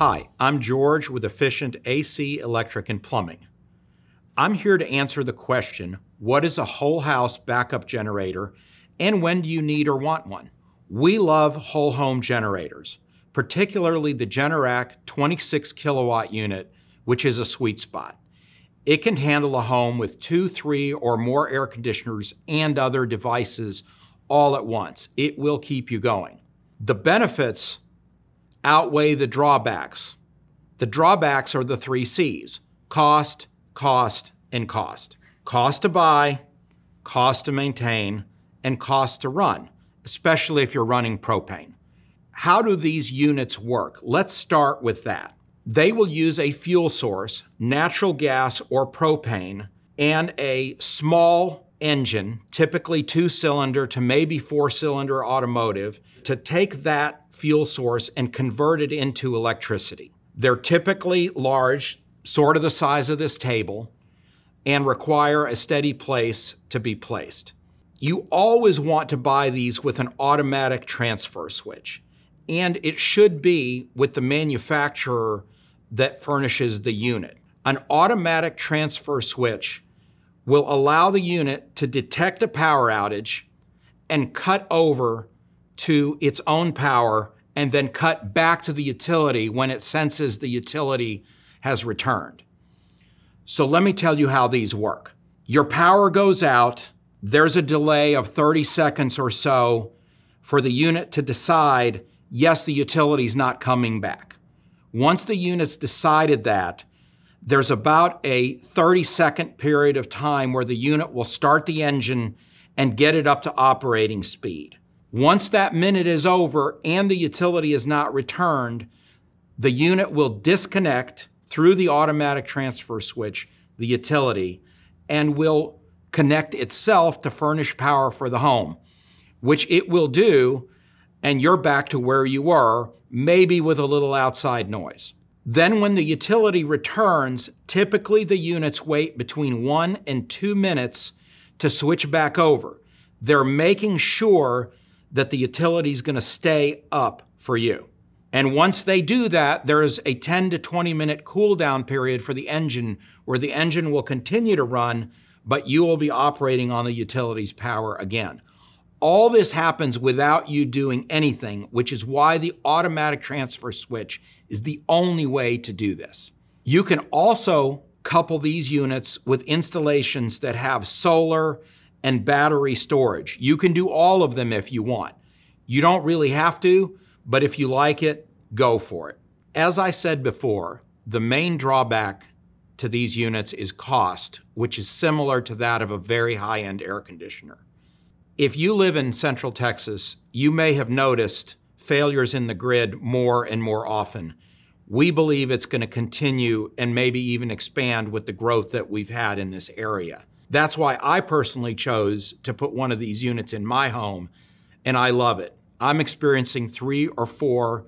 Hi, I'm George with Efficient AC, Electric, and Plumbing. I'm here to answer the question, what is a whole house backup generator and when do you need or want one? We love whole home generators, particularly the Generac 26 kilowatt unit, which is a sweet spot. It can handle a home with 2, 3, or more air conditioners and other devices all at once. It will keep you going. The benefits outweigh the drawbacks. The drawbacks are the 3 C's: cost, cost, and cost. Cost to buy, cost to maintain, and cost to run, especially if you're running propane. How do these units work? Let's start with that. They will use a fuel source, natural gas or propane, and a small engine, typically 2-cylinder to maybe 4-cylinder automotive, to take that fuel source and convert it into electricity. They're typically large, sort of the size of this table, and require a steady place to be placed. You always want to buy these with an automatic transfer switch, and it should be with the manufacturer that furnishes the unit. An automatic transfer switch will allow the unit to detect a power outage and cut over to its own power and then cut back to the utility when it senses the utility has returned. So let me tell you how these work. Your power goes out. There's a delay of 30 seconds or so for the unit to decide, yes, the utility's not coming back. Once the unit's decided that, there's about a 30-second period of time where the unit will start the engine and get it up to operating speed. Once that minute is over and the utility is not returned, the unit will disconnect through the automatic transfer switch, the utility, and will connect itself to furnish power for the home, which it will do, and you're back to where you were, maybe with a little outside noise. Then when the utility returns, typically the units wait between 1 and 2 minutes to switch back over. They're making sure that the utility is going to stay up for you. And once they do that, there is a 10 to 20 minute cool down period for the engine where the engine will continue to run, but you will be operating on the utility's power again. All this happens without you doing anything, which is why the automatic transfer switch is the only way to do this. You can also couple these units with installations that have solar and battery storage. You can do all of them if you want. You don't really have to, but if you like it, go for it. As I said before, the main drawback to these units is cost, which is similar to that of a very high-end air conditioner. If you live in Central Texas, you may have noticed failures in the grid more and more often. We believe it's going to continue and maybe even expand with the growth that we've had in this area. That's why I personally chose to put one of these units in my home, and I love it. I'm experiencing 3 or 4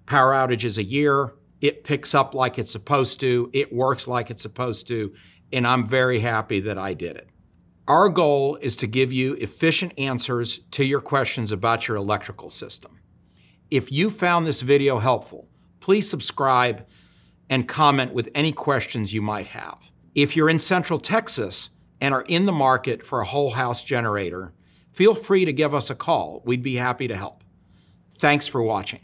power outages a year. It picks up like it's supposed to. It works like it's supposed to, and I'm very happy that I did it. Our goal is to give you efficient answers to your questions about your electrical system. If you found this video helpful, please subscribe and comment with any questions you might have. If you're in Central Texas and are in the market for a whole house generator, feel free to give us a call. We'd be happy to help. Thanks for watching.